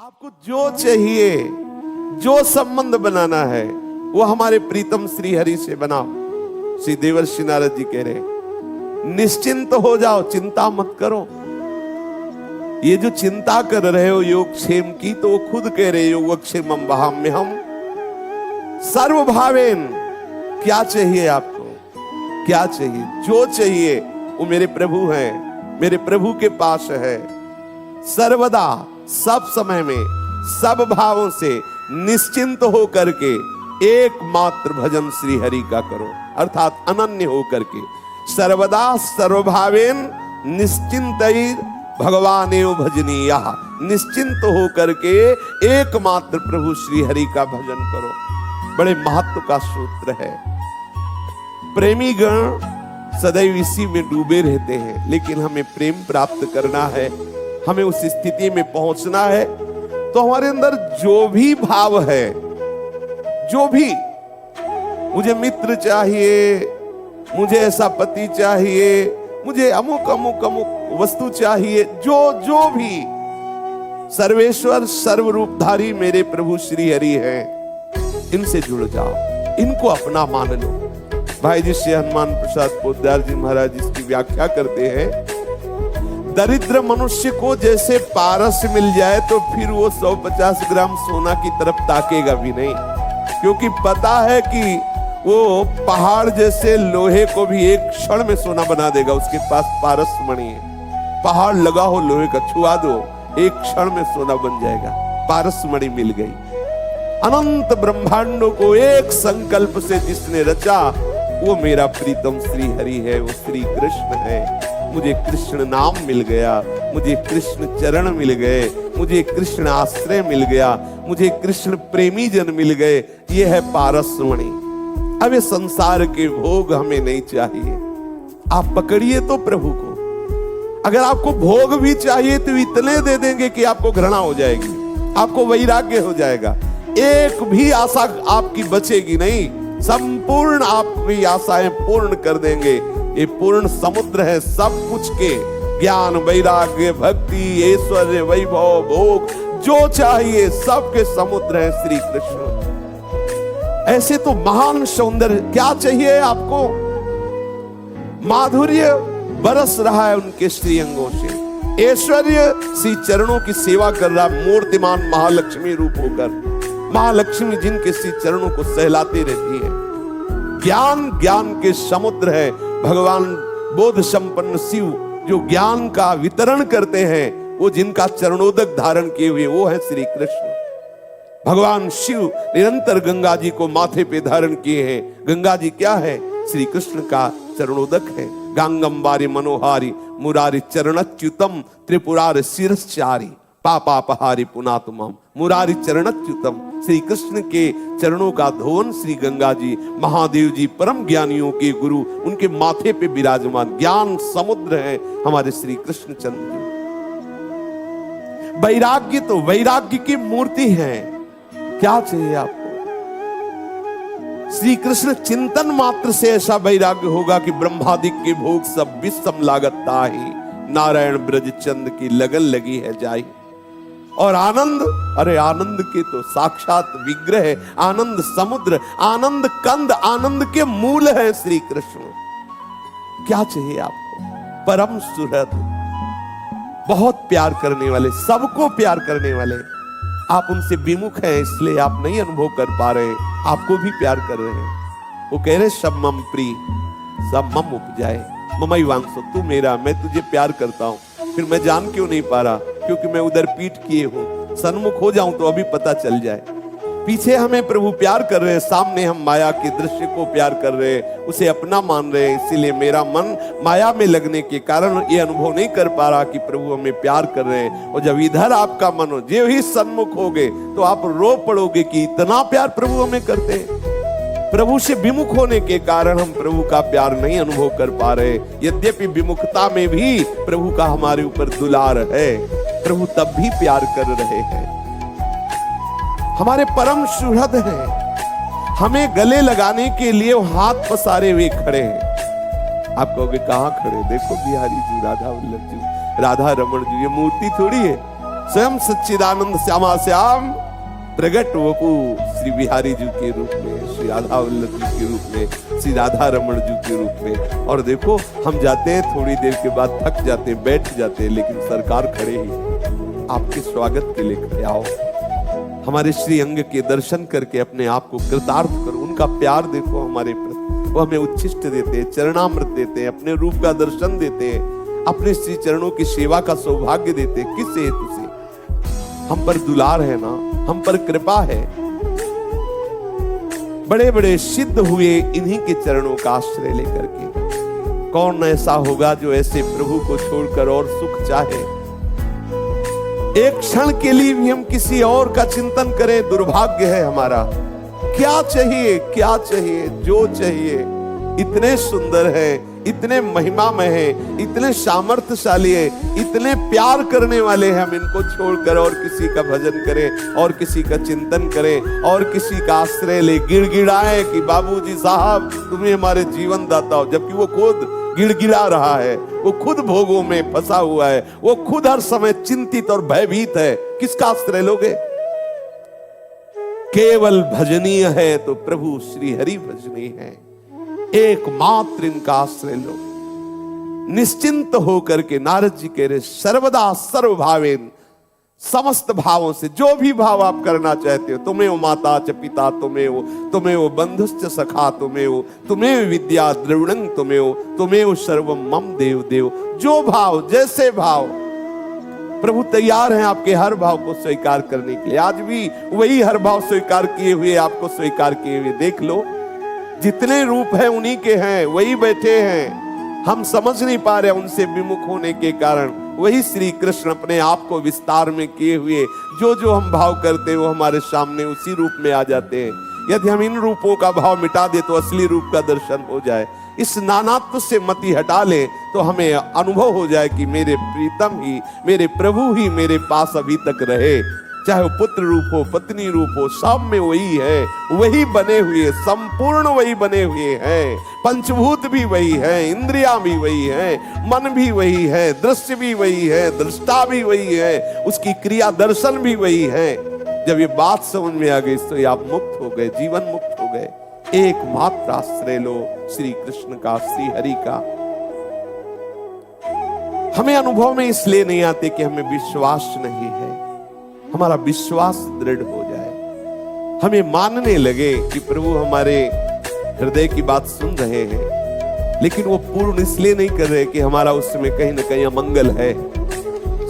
आपको जो चाहिए, जो संबंध बनाना है वो हमारे प्रीतम श्री हरि से बनाओ। श्री देवर्षि नारद जी कह रहे निश्चिंत हो जाओ, चिंता मत करो। ये जो चिंता कर रहे हो योगक्षेम की, तो वो खुद कह रहे योगक्षेमम वहाम्यहम् सर्वभावेन। क्या चाहिए आपको, क्या चाहिए? जो चाहिए वो मेरे प्रभु हैं, मेरे प्रभु के पास है। सर्वदा, सब समय में, सब भावों से निश्चिंत हो करके एकमात्र भजन श्री हरि का करो, अर्थात अनन्य हो करके। सर्वदा सर्वभावेन निश्चिंतैर भगवानेव भजनीयः। निश्चिंत हो करके एकमात्र प्रभु श्री हरि का भजन करो। बड़े महत्व का सूत्र है। प्रेमी गण सदैव इसी में डूबे रहते हैं, लेकिन हमें प्रेम प्राप्त करना है, हमें उस स्थिति में पहुंचना है। तो हमारे अंदर जो भी भाव है, जो भी, मुझे मित्र चाहिए, मुझे ऐसा पति चाहिए, मुझे अमुक अमुक अमुक वस्तु चाहिए, जो भी, सर्वेश्वर सर्वरूपधारी मेरे प्रभु श्री हरि हैं। इनसे जुड़ जाओ, इनको अपना मान लो। भाई जी श्री हनुमान प्रसाद पोद्दार जी महाराज इसकी व्याख्या करते हैं, दरिद्र मनुष्य को जैसे पारस मिल जाए तो फिर वो 150 ग्राम सोना की तरफ ताकेगा भी नहीं, क्योंकि पता है कि वो पहाड़ जैसे लोहे को भी एक क्षण में सोना बना देगा। उसके पास पारस मणि है, पहाड़ लगा हो लोहे का, छुआ दो, एक क्षण में सोना बन जाएगा। पारस मणि मिल गई। अनंत ब्रह्मांडों को एक संकल्प से जिसने रचा, वो मेरा प्रीतम श्री हरि है, वो श्री कृष्ण है। मुझे कृष्ण नाम मिल गया, मुझे कृष्ण चरण मिल गए, मुझे कृष्ण आश्रय मिल गया, मुझे कृष्ण प्रेमी जन मिल गए। ये है पारसमणि। अब ये संसार के भोग हमें नहीं चाहिए। आप पकड़िए तो प्रभु को। अगर आपको भोग भी चाहिए तो इतने दे देंगे कि आपको घृणा हो जाएगी, आपको वैराग्य हो जाएगा, एक भी आशा आपकी बचेगी नहीं। संपूर्ण आपकी आशाएं पूर्ण कर देंगे। ये पूर्ण समुद्र है सब कुछ के, ज्ञान, वैराग्य, भक्ति, ऐश्वर्य, वैभव, भोग, जो चाहिए सबके समुद्र है श्री कृष्ण। ऐसे तो महान सौंदर्य, क्या चाहिए आपको? माधुर्य बरस रहा है उनके श्री अंगों से, ऐश्वर्य श्री चरणों की सेवा कर रहा, मूर्तिमान महालक्ष्मी रूप होकर, महालक्ष्मी जिनके श्री चरणों को सहलाती रहती है। ज्ञान, ज्ञान के समुद्र है। भगवान बोध संपन्न शिव जो ज्ञान का वितरण करते हैं, वो जिनका चरणोदक धारण किए हुए वो है श्री कृष्ण। भगवान शिव निरंतर गंगा जी को माथे पे धारण किए हैं। गंगा जी क्या है? श्री कृष्ण का चरणोदक है। गांगंबारी मनोहारी मुरारी चरणच्युतम त्रिपुरार शिरश्चारी पापापहारी पुनातुमम। मुरारी चरणच्युतम, श्री कृष्ण के चरणों का धोवन श्री गंगा जी, महादेव जी परम ज्ञानियों के गुरु, उनके माथे पे विराजमान ज्ञान समुद्र है हमारे श्री कृष्ण चंद्र जी। वैराग्य तो वैराग्य की मूर्ति है। क्या चाहिए आपको? श्री कृष्ण चिंतन मात्र से ऐसा वैराग्य होगा कि ब्रह्मादिक के भोग सब विषम लागत ताहि, नारायण ब्रज चंद की लगन लगी है जाई। और आनंद, अरे आनंद के तो साक्षात विग्रह है, आनंद समुद्र, आनंद कंद, आनंद के मूल है श्री कृष्ण। क्या चाहिए आपको? परम सुहृद, बहुत प्यार करने वाले, सबको प्यार करने वाले। आप उनसे विमुख हैं इसलिए आप नहीं अनुभव कर पा रहे, आपको भी प्यार कर रहे हैं। वो कह रहे सब मम प्रिय सब मम उपजाए, ममई वांसो, तू मेरा, मैं तुझे प्यार करता हूं। फिर मैं जान क्यों नहीं पा रहा? क्योंकि मैं उधर पीठ किए हूं। सन्मुख हो जाऊं तो अभी पता चल जाए। पीछे हमें प्रभु प्यार कर रहे हैं, सामने हम माया के दृश्य को प्यार कर रहे हैं, उसे अपना मान रहे हैं। इसीलिए मेरा मन माया में लगने के कारण ये अनुभव नहीं कर पा रहा कि प्रभु हमें प्यार कर रहे हैं। और जब इधर आपका मन हो, जो ही सन्मुख होगे तो आप रो पड़ोगे कि इतना प्यार प्रभु हमें करते हैं। प्रभु से विमुख होने के कारण हम प्रभु का प्यार नहीं अनुभव कर पा रहे। यद्यपि विमुखता में भी प्रभु का हमारे ऊपर दुलार है, प्रभु तब भी प्यार कर रहे हैं। हमारे परम सुहृद हैं, हमें गले लगाने के लिए हाथ पसारे हुए खड़े हैं। आप कहोगे कहां खड़े? देखो बिहारी जी, राधा वल्लभ जी, राधा रमन जी, ये मूर्ति थोड़ी है, स्वयं सच्चिदानंद श्यामा श्याम प्रगट वपु श्री बिहारी जी के रूप में, श्री राधा वल्लभ जी के रूप में, श्री राधा रमण जी के रूप में। और देखो हम जाते हैं, थोड़ी देर के बाद थक जाते हैं, बैठ जाते हैं, लेकिन सरकार खड़े ही आपके स्वागत के लिए खड़े। आओ हमारे श्री अंग के दर्शन करके अपने आप को कृतार्थ करो। उनका प्यार देखो हमारे प्रति, वो हमें उच्छिष्ट देते हैं, चरणामृत देते हैं, अपने रूप का दर्शन देते हैं, अपने श्री चरणों की सेवा का सौभाग्य देते हैं। किस हेतु से? हम पर दुलार है ना, हम पर कृपा है। बड़े बड़े सिद्ध हुए इन्हीं के चरणों का आश्रय लेकर के। कौन ऐसा होगा जो ऐसे प्रभु को छोड़कर और सुख चाहे? एक क्षण के लिए भी हम किसी और का चिंतन करें, दुर्भाग्य है हमारा। क्या चाहिए, क्या चाहिए, जो चाहिए। इतने सुंदर है, इतने महिमामय है, इतने सामर्थ्यशाली है, इतने प्यार करने वाले हैं। हम इनको छोड़कर और किसी का भजन करें, और किसी का चिंतन करें, और किसी का आश्रय ले, गिड़गिड़ाएं कि बाबूजी साहब तुम्हें हमारे जीवन दाता हो, जबकि वो खुद गिड़गिड़ा रहा है, वो खुद भोगों में फंसा हुआ है, वो खुद हर समय चिंतित और भयभीत है। किसका आश्रय लोगे? केवल भजनीय है तो प्रभु श्री हरि भजनीय है। एकमात्र इनका आश्रय लो। निश्चिंत होकर के नारद जी कह रहे सर्वदा सर्वभावेन, समस्त भावों से, जो भी भाव आप करना चाहते हो, तुम्हें वो माता च पिता, तुम्हें वो बंधुश्च सखा, तुम्हें विद्या द्रविणं, तुम्हें वो सर्वम मम देव देव। जो भाव, जैसे भाव, प्रभु तैयार हैं आपके हर भाव को स्वीकार करने के लिए। आज भी वही हर भाव स्वीकार किए हुए, आपको स्वीकार किए हुए। देख लो जितने रूप हैं उन्हीं के हैं, वही बैठे हैं। हम समझ नहीं पा रहे उनसे विमुख होने के कारण। वही श्री कृष्ण अपने आप को विस्तार में किए हुए, जो जो हम भाव करते हैं वो हमारे सामने उसी रूप में आ जाते हैं। यदि हम इन रूपों का भाव मिटा दे तो असली रूप का दर्शन हो जाए। इस नानात्व से मति हटा ले तो हमें अनुभव हो जाए कि मेरे प्रीतम ही, मेरे प्रभु ही मेरे पास अभी तक रहे। चाहे वो पुत्र रूप हो, पत्नी रूप हो, सब में वही है, वही बने हुए, संपूर्ण वही बने हुए हैं। पंचभूत भी वही है, इंद्रियां भी वही है, मन भी वही है, दृश्य भी वही है, दृष्टा भी वही है, उसकी क्रिया दर्शन भी वही है। जब ये बात समझ में आ गई तो आप मुक्त हो गए, जीवन मुक्त हो गए। एकमात्र आश्रय लो श्री कृष्ण का, श्री हरि का। हमें अनुभव में इसलिए नहीं आते कि हमें विश्वास नहीं है। हमारा विश्वास दृढ़ हो जाए, हमें मानने लगे कि प्रभु हमारे हृदय की बात सुन रहे हैं, लेकिन वो पूर्ण इसलिए नहीं कर रहे कि हमारा उसमें कहीं ना कहीं अमंगल है।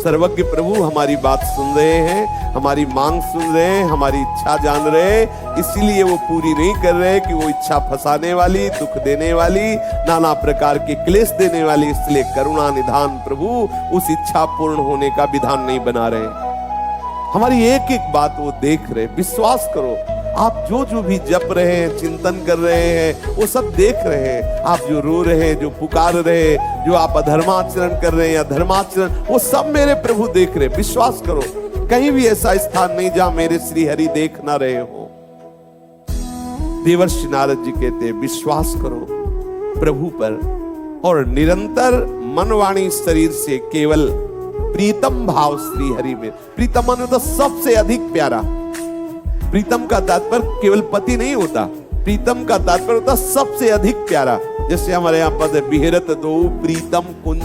सर्वज्ञ प्रभु हमारी बात सुन रहे हैं, हमारी मांग सुन रहे हैं, हमारी इच्छा जान रहे हैं, इसीलिए वो पूरी नहीं कर रहे कि वो इच्छा फंसाने वाली, दुख देने वाली, नाना प्रकार के क्लेश देने वाली। इसलिए करुणा निधान प्रभु उस इच्छा पूर्ण होने का विधान नहीं बना रहे। हमारी एक एक बात वो देख रहे। विश्वास करो, आप जो जो भी जप रहे हैं, चिंतन कर रहे हैं, वो सब देख रहे हैं। आप जो रो रहे हैं, जो पुकार रहे हैं, जो आप अधर्माचरण कर रहे हैं या धर्माचरण, वो सब मेरे प्रभु देख रहे। विश्वास करो, कहीं भी ऐसा स्थान नहीं जहां मेरे श्री हरि देख ना रहे हो। देवर्षि नारद जी कहते हैं विश्वास करो प्रभु पर, और निरंतर मन वाणी शरीर से केवल प्रीतम भाव श्री हरि में। प्रीतम माने तो सबसे अधिक प्यारा। प्रीतम का तात्पर्य केवल पति नहीं होता, प्रीतम का तात्पर्य होता सबसे अधिक प्यारा। जैसे हमारे यहाँ पद है बिहरत दो प्रीतम कुंज।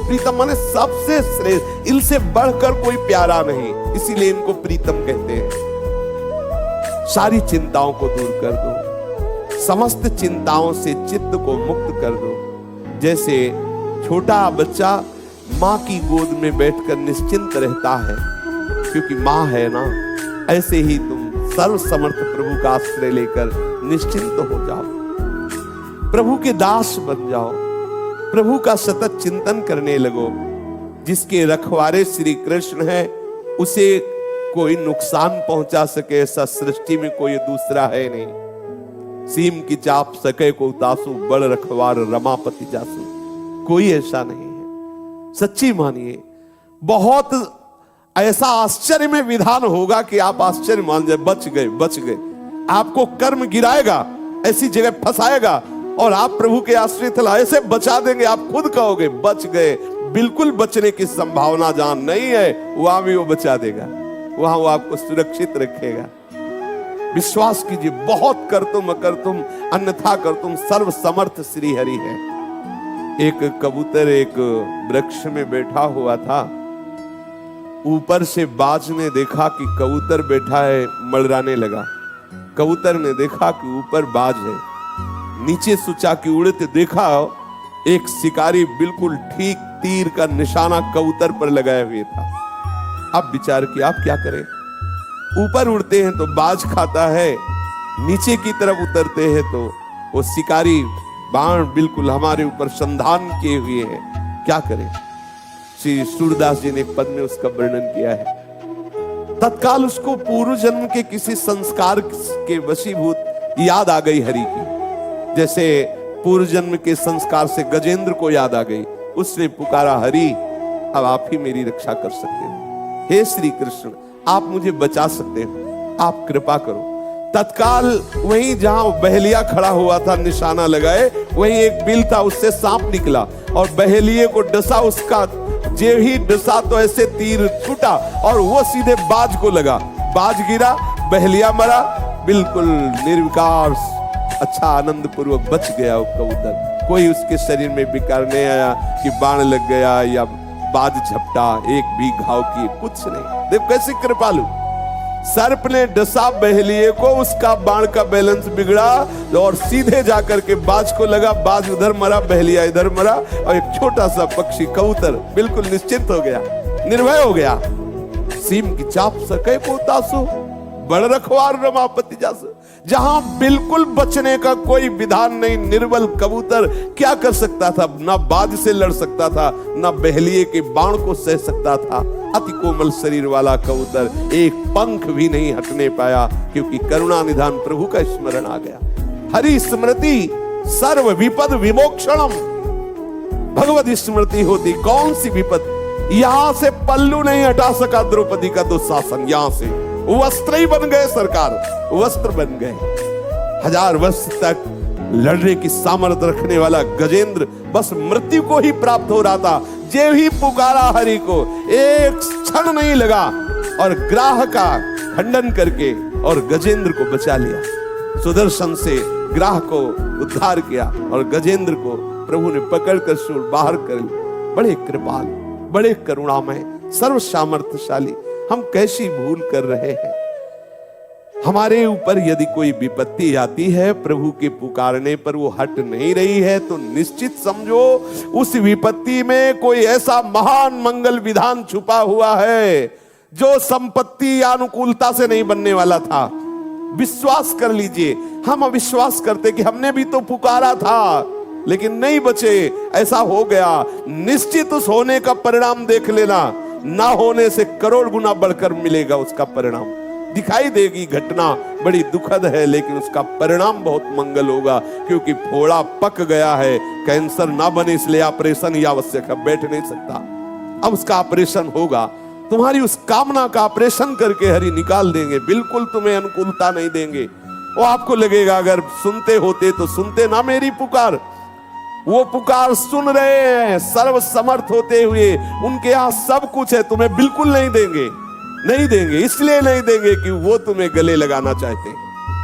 प्रीतम माने सबसे श्रेष्ठ, इनसे बढ़कर कोई प्यारा नहीं, इसीलिए इनको प्रीतम कहते हैं। सारी चिंताओं को दूर कर दो, समस्त चिंताओं से चित्त को मुक्त कर दो। जैसे छोटा बच्चा माँ की गोद में बैठकर निश्चिंत रहता है क्योंकि माँ है ना, ऐसे ही तुम सर्व समर्थ प्रभु का आश्रय लेकर निश्चिंत हो जाओ, प्रभु के दास बन जाओ, प्रभु का सतत चिंतन करने लगो। जिसके रखवारे श्री कृष्ण है उसे कोई नुकसान पहुंचा सके ऐसा सृष्टि में कोई दूसरा है नहीं। सीम की चाप सके को उतासु, बड़ रखवार रमापति जासु, कोई ऐसा नहीं है। सच्ची मानिए, बहुत ऐसा आश्चर्य में विधान होगा कि आप आश्चर्य मान जाए, बच गए, बच गए। आपको कर्म गिराएगा, ऐसी जगह फंसाएगा और आप प्रभु के आश्रित ऐसे बचा देंगे, आप खुद कहोगे बच गए, बिल्कुल बचने की संभावना जहां नहीं है वहां भी वो बचा देगा, वहां वो आपको सुरक्षित रखेगा। विश्वास कीजिए, बहुत कर तुम अकर तुम अन्यथा कर तुम सर्व समर्थ श्री हरि है। एक कबूतर एक वृक्ष में बैठा हुआ था। ऊपर से बाज ने देखा कि कबूतर बैठा है, मलराने लगा। कबूतर ने देखा कि ऊपर बाज है, नीचे सोचा कि उड़ते देखा एक शिकारी बिल्कुल ठीक तीर का निशाना कबूतर पर लगाए हुए था। अब विचार किया आप क्या करें, ऊपर उड़ते हैं तो बाज खाता है, नीचे की तरफ उतरते हैं तो वो शिकारी बाण बिल्कुल हमारे ऊपर संधान किए हुए हैं, क्या करें। श्री सूरदास जी ने एक पद में उसका वर्णन किया है। तत्काल उसको पूर्व जन्म के किसी संस्कार के वशीभूत याद आ गई हरि की, जैसे पूर्व जन्म के संस्कार से गजेंद्र को याद आ गई। उसने पुकारा, हरि अब आप ही मेरी रक्षा कर सकते हो, हे श्री कृष्ण आप मुझे बचा सकते हो, आप कृपा करो। तत्काल वहीं जहां बहेलिया खड़ा हुआ था निशाना लगाए, वहीं एक बिल था, उससे सांप निकला और बहेलिए को डसा। उसका जे ही डसा तो ऐसे तीर छूटा और वो सीधे बाज को लगा। बाज गिरा, बहेलिया मरा, बिल्कुल निर्विकार अच्छा आनंद पूर्वक बच गया वो कबूतर। कोई उसके शरीर में विकार नहीं आया कि बाण लग गया या बाज झपटा, एक भी घाव की, कुछ नहीं। देखो कैसे कृपालु। सर्प ने डसा बहेलिए को, उसका बाण का बैलेंस बिगड़ा और सीधे जाकर के बाज को लगा। बाज उधर मरा, बहेलिया इधर मरा और एक छोटा सा पक्षी कबूतर बिल्कुल निश्चिंत हो गया, निर्भय हो गया। सीम की चाप सके पोतासो, बड़ रखवार रमापति जासो। जहां बिल्कुल बचने का कोई विधान नहीं, निर्बल कबूतर क्या कर सकता था, ना बाज से लड़ सकता था, ना बहेलिए के बाण को सह सकता था। अति कोमल शरीर वाला कबूतर एक पंख भी नहीं हटने पाया, क्योंकि करुणा निधान प्रभु का स्मरण आ गया। हरि स्मृति सर्व विपद विमोक्षणम। भगवत स्मृति होती, कौन सी विपद। यहां से पल्लू नहीं हटा सका द्रौपदी का दुशासन, यहां से वस्त्र ही बन गए, सरकार वस्त्र बन गए। 1000 वर्ष तक लड़ने की सामर्थ्य रखने वाला गजेंद्र बस मृत्यु को ही प्राप्त हो रहा था। जे ही पुकारा हरि को, एक क्षण नहीं लगा और ग्राह का खंडन करके और गजेंद्र को बचा लिया। सुदर्शन से ग्राह को उद्धार किया और गजेंद्र को प्रभु ने पकड़कर सूर बाहर कर लिया। बड़े कृपाल, बड़े करुणामय, सर्व सामर्थ्यशाली। हम कैसी भूल कर रहे हैं। हमारे ऊपर यदि कोई विपत्ति आती है, प्रभु के पुकारने पर वो हट नहीं रही है, तो निश्चित समझो उस विपत्ति में कोई ऐसा महान मंगल विधान छुपा हुआ है जो संपत्ति या अनुकूलता से नहीं बनने वाला था। विश्वास कर लीजिए। हम अविश्वास करते कि हमने भी तो पुकारा था लेकिन नहीं बचे, ऐसा हो गया। निश्चित उस होने का परिणाम देख लेना, ना होने से करोड़ गुना बढ़कर मिलेगा उसका परिणाम। दिखाई देगी घटना बड़ी दुखद है, लेकिन उसका परिणाम बहुत मंगल होगा, क्योंकि फोड़ा पक गया है। कैंसर ना बने इसलिए ऑपरेशन ही आवश्यक है, बैठ नहीं सकता। अब उसका ऑपरेशन होगा। तुम्हारी उस कामना का ऑपरेशन करके हरि निकाल देंगे। बिल्कुल तुम्हें अनुकूलता नहीं देंगे। वो आपको लगेगा अगर सुनते होते तो सुनते ना मेरी पुकार। वो पुकार सुन रहे हैं, सर्व समर्थ होते हुए। उनके यहाँ सब कुछ है, तुम्हें बिल्कुल नहीं देंगे। नहीं देंगे इसलिए नहीं देंगे कि वो तुम्हें गले लगाना चाहते हैं,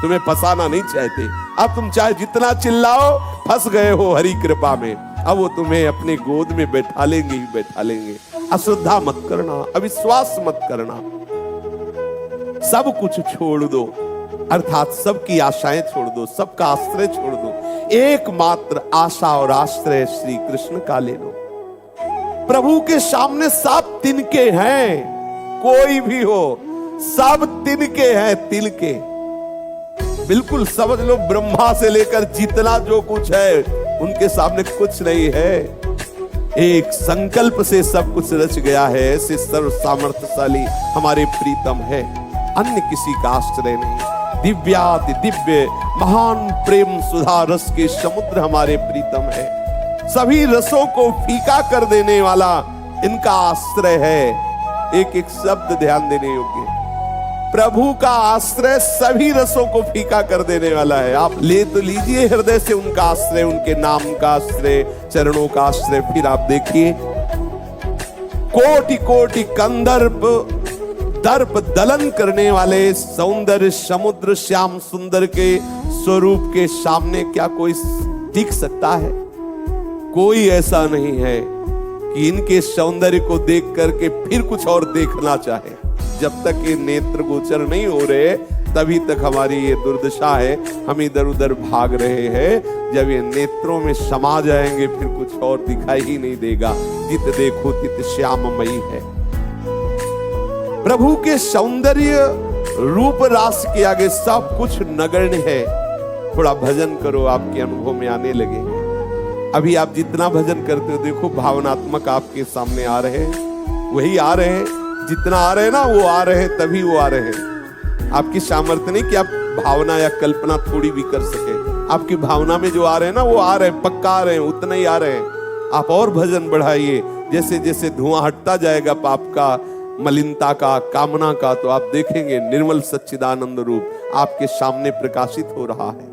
तुम्हें फंसाना नहीं चाहते। अब तुम चाहे जितना चिल्लाओ, फंस गए हो हरि कृपा में। अब वो तुम्हें अपने गोद में बैठा लेंगे ही बैठा लेंगे। अश्रद्धा मत करना, अविश्वास मत करना, सब कुछ छोड़ दो, अर्थात सबकी आशाएं छोड़ दो, सबका आश्रय छोड़ दो। एकमात्र आशा और आश्रय श्री कृष्ण का ले लो। प्रभु के सामने सब तिनके हैं, कोई भी हो सब तिनके हैं, तिनके। बिल्कुल समझ लो, ब्रह्मा से लेकर जितना जो कुछ है उनके सामने कुछ नहीं है। एक संकल्प से सब कुछ रच गया है। ऐसे सर्व सामर्थ्यशाली हमारे प्रीतम है, अन्य किसी का आश्रय नहीं। दिव्याति दिव्य महान प्रेम सुधा रस के समुद्र हमारे प्रीतम है। सभी रसों को फीका कर देने वाला इनका आश्रय है। एक एक शब्द ध्यान देने योग्य। प्रभु का आश्रय सभी रसों को फीका कर देने वाला है। आप ले तो लीजिए हृदय से उनका आश्रय, उनके नाम का आश्रय, चरणों का आश्रय। फिर आप देखिए कोटि कोटि कंदर्प दर्प दलन करने वाले सौंदर्य समुद्र श्याम सुंदर के स्वरूप के सामने क्या कोई टिक सकता है? कोई ऐसा नहीं है कि इनके सौंदर्य को देख करके फिर कुछ और देखना चाहे। जब तक ये नेत्र गोचर नहीं हो रहे तभी तक हमारी ये दुर्दशा है, हम इधर उधर भाग रहे हैं। जब ये नेत्रों में समा जाएंगे फिर कुछ और दिखाई ही नहीं देगा। जित देखो तित श्याममयी है। प्रभु के सौंदर्य रूप रास के आगे सब कुछ नगण्य है। थोड़ा भजन करो, आपके अनुभव में आने लगेंगे। अभी आप जितना भजन करते हो देखो भावनात्मक आपके सामने आ रहे हैं, वही आ रहे हैं। जितना आ रहे हैं ना वो आ रहे हैं, तभी वो आ रहे हैं। आपकी सामर्थ्य नहीं कि आप भावना या कल्पना थोड़ी भी कर सके। आपकी भावना में जो आ रहे हैं ना वो आ रहे हैं, पक्का आ रहे हैं, उतना ही आ रहे हैं। आप और भजन बढ़ाइए। जैसे जैसे धुआं हटता जाएगा पाप का, मलिनता का, कामना का, तो आप देखेंगे निर्मल सच्चिदानंद रूप आपके सामने प्रकाशित हो रहा है।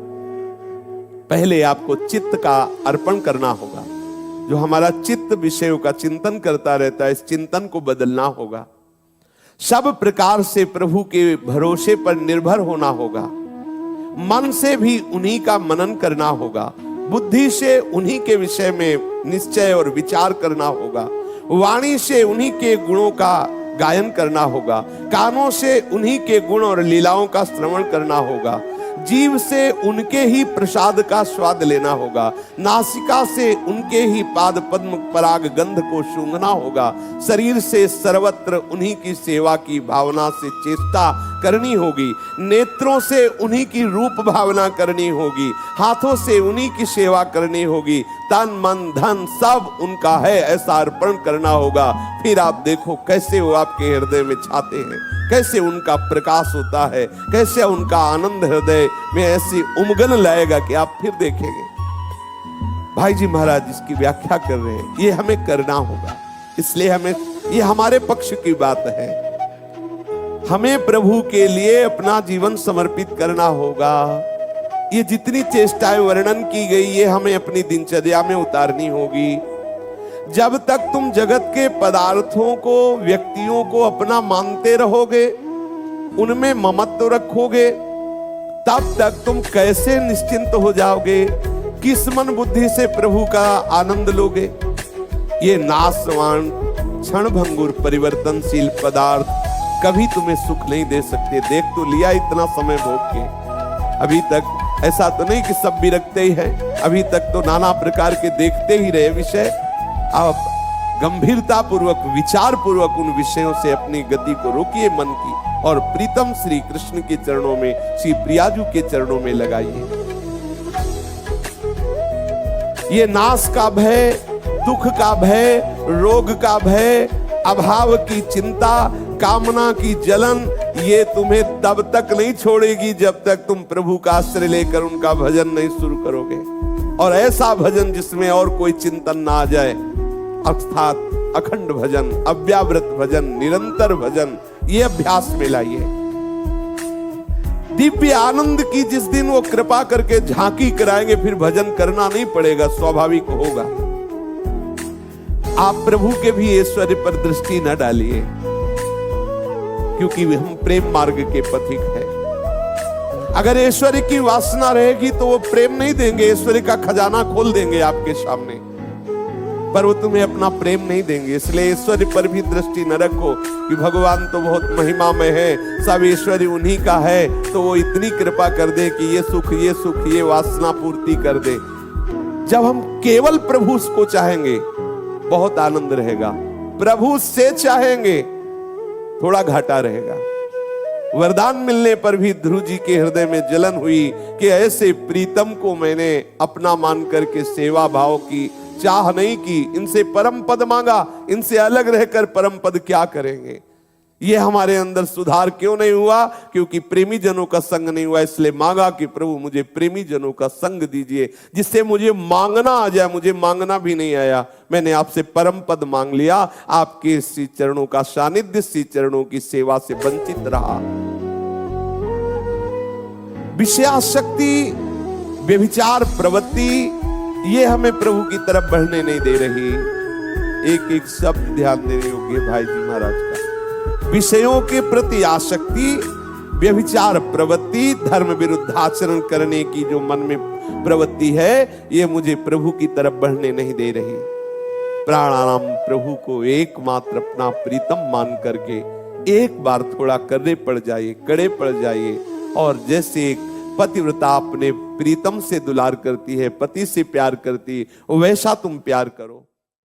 पहले आपको चित्त का अर्पण करना होगा। जो हमारा चित्त विषयों का चिंतन करता रहता है, इस चिंतन को बदलना होगा। सब प्रकार से प्रभु के भरोसे पर निर्भर होना होगा। मन से भी उन्हीं का मनन करना होगा। बुद्धि से उन्हीं के विषय में निश्चय और विचार करना होगा। वाणी से उन्हीं के गुणों का गायन करना होगा। कानों से उन्हीं के गुण और लीलाओं का श्रवण करना होगा। जीव से उनके ही प्रसाद का स्वाद लेना होगा। नासिका से उनके ही पाद पद्म पराग गंध को सूंघना होगा। शरीर से सर्वत्र उन्हीं की सेवा की भावना से चेष्टा करनी होगी। नेत्रों से उन्हीं की रूप भावना करनी होगी। हाथों से उन्हीं की सेवा करनी होगी। तन मन धन सब उनका है ऐसा अर्पण करना होगा। फिर आप देखो कैसे वो आपके हृदय में छाते हैं, कैसे उनका प्रकाश होता है, कैसे उनका आनंद हृदय में ऐसी उमगन लाएगा कि आप फिर देखेंगे। भाई जी महाराज इसकी व्याख्या कर रहे हैं, ये हमें करना होगा। इसलिए हमें, ये हमारे पक्ष की बात है। हमें प्रभु के लिए अपना जीवन समर्पित करना होगा। ये जितनी चेष्टाएं वर्णन की गई ये हमें अपनी दिनचर्या में उतारनी होगी। जब तक तुम जगत के पदार्थों को, व्यक्तियों को अपना मानते रहोगे, उनमें ममत्व रखोगे, तब तक तुम कैसे निश्चिंत हो जाओगे? किस मन बुद्धि से प्रभु का आनंद लोगे? ये नाशवान क्षणभंगुर परिवर्तनशील पदार्थ कभी तुम्हें सुख नहीं दे सकते। देख तो लिया इतना समय भोग के, अभी तक ऐसा तो नहीं कि सब विरक्ते ही है। अभी तक तो नाना प्रकार के देखते ही रहे विषय। आप गंभीरता पूर्वक, विचार पूर्वक उन विषयों से अपनी गति को रोकिए मन की, और प्रीतम श्री कृष्ण के चरणों में, श्री प्रियाजू के चरणों में लगाइए। ये नाश का भय, दुख का भय, रोग का भय, अभाव की चिंता, कामना की जलन, ये तुम्हें तब तक नहीं छोड़ेगी जब तक तुम प्रभु का आश्रय लेकर उनका भजन नहीं शुरू करोगे। और ऐसा भजन जिसमें और कोई चिंतन ना आ जाए, अर्थात अखंड भजन, अव्यावृत भजन, निरंतर भजन, ये अभ्यास में लाइए। दिव्य आनंद की जिस दिन वो कृपा करके झांकी कराएंगे फिर भजन करना नहीं पड़ेगा, स्वाभाविक होगा। आप प्रभु के भी ऐश्वर्य पर दृष्टि न डालिए, क्योंकि हम प्रेम मार्ग के पथिक हैं। अगर ऐश्वर्य की वासना रहेगी तो वो प्रेम नहीं देंगे, ऐश्वर्य का खजाना खोल देंगे आपके सामने, पर वो तुम्हें अपना प्रेम नहीं देंगे। इसलिए ऐश्वर्य पर भी दृष्टि न रखो कि भगवान तो बहुत महिमा में है, सब ऐश्वर्य उन्हीं का है, तो वो इतनी कृपा कर दे कि ये सुख, ये सुख, ये वासना पूर्ति कर दे। जब हम केवल प्रभु को चाहेंगे बहुत आनंद रहेगा, प्रभु से चाहेंगे थोड़ा घाटा रहेगा। वरदान मिलने पर भी ध्रुव जी के हृदय में जलन हुई कि ऐसे प्रीतम को मैंने अपना मान करके सेवा भाव की चाह नहीं की, इनसे परम पद मांगा, इनसे अलग रहकर परम पद क्या करेंगे? ये हमारे अंदर सुधार क्यों नहीं हुआ? क्योंकि प्रेमी जनों का संग नहीं हुआ। इसलिए मांगा कि प्रभु मुझे प्रेमी जनों का संग दीजिए, जिससे मुझे मांगना आ जाए। मुझे मांगना भी नहीं आया, मैंने आपसे परम पद मांग लिया। आपके श्री चरणों का सानिध्य, श्री चरणों की सेवा से वंचित रहा। विषयाशक्ति, व्यभिचार प्रवृत्ति, ये हमें प्रभु की तरफ बढ़ने नहीं दे रही। एक एक शब्द ध्यान देने योग्य भाई जी महाराज का। विषयों के प्रति आसक्ति, व्यभिचार प्रवृत्ति, धर्म विरुद्ध आचरण करने की जो मन में प्रवृत्ति है, ये मुझे प्रभु की तरफ बढ़ने नहीं दे रही। प्राणाराम प्रभु को एकमात्र अपना प्रीतम मान करके एक बार थोड़ा कड़े पड़ जाइए, और जैसे एक पतिव्रता अपने प्रीतम से दुलार करती है, पति से प्यार करती है, वैसा तुम प्यार करो।